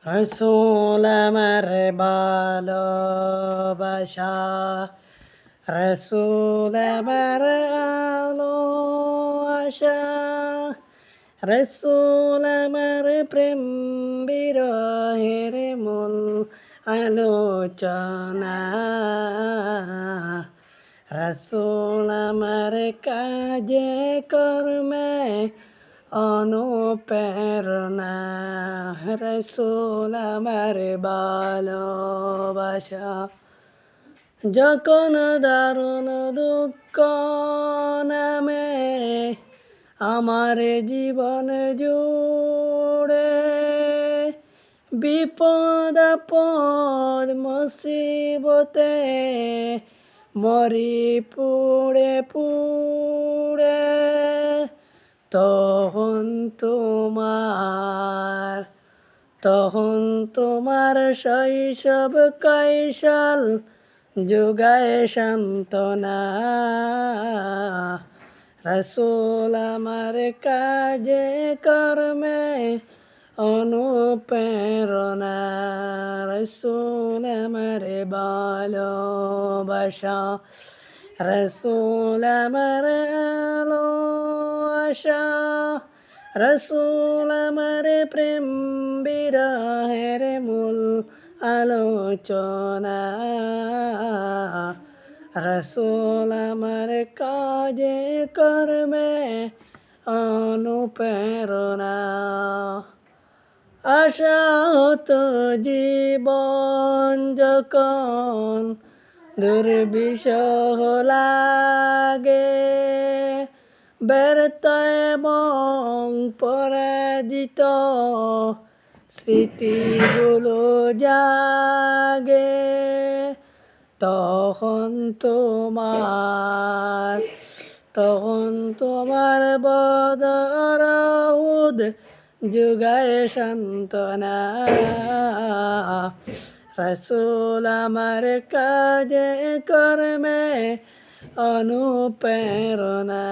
রসুল আমার ভালোবাসা, রসুল আমার আলো আশা, রসুল আমার প্রেম বিরহের মূল আলোচনা, রসুল আমার কাজে কর্মে অনুপ্রেরণা, রসুল আমার ভালোবাসা। যখন দারুণ দুঃখ নামে আমার জীবন জুড়ে, বিপদ আপদ মুসিবতে মরি পুড়ে পুড়ে, তখন তোমার শৈশব কৈশল যোগায় সান্ত্বনা, রসুল আমার কাজে কর্মে অনুপ্রেরণা, রসুল আমার ভালোবাসা, রসুল আমার আলো আশা, রসুল আমার প্রেম বিরহের মূল আলোচনা, রসুল আমার কাজে কর্মে অনুপ্রেরণা। আশাহত জীবন যখন দুর্বিষহ লাগে, ব্যর্থ এবং পরাজিত স্মৃতিগুলো জাগে, তখন তোমার বদরউদ যোগায় সান্ত্বনা, রসুল আমার কাজে কর্মে অনুপ্রেরণা,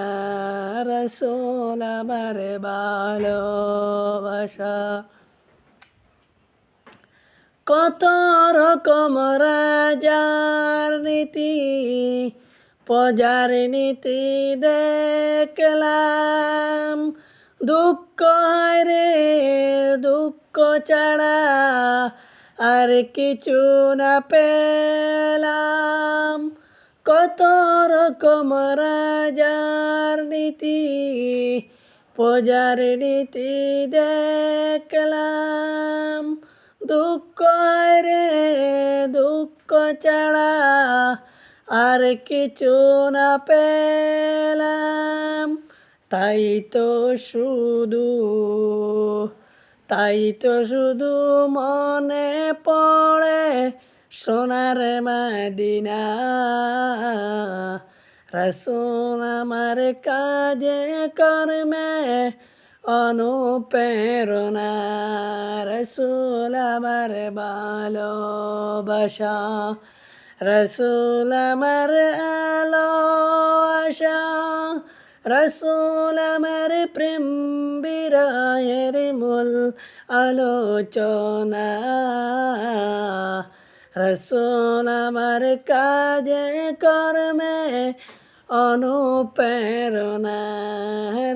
রসুল আমার ভালোবাসা। কত রকম রাজার নীতি প্রজার নীতি দেখলাম, দুঃখ রে দুঃখ ছাড়া আর কিছু না পেলাম। কত রকম রাজার নীতি প্রজার নীতি দেখলাম, দুঃখ রে দুঃখ ছাড়া আর কিছু না পেলাম। তাই তো শুধু মনে পড়ে সোনার মদিনা, রসুল আমার কাজে কর্মে অনুপ্রেরণা, রসুল আমার ভালোবাসা, রসুল আমার আলো আশা, রসুল আমার প্রেম বিরহের মূল আলোচনা, রসুল আমার কাজে কর্মে অনুপ্রেরণা,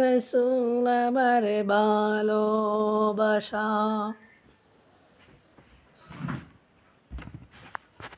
রসুল আমার ভালোবাসা।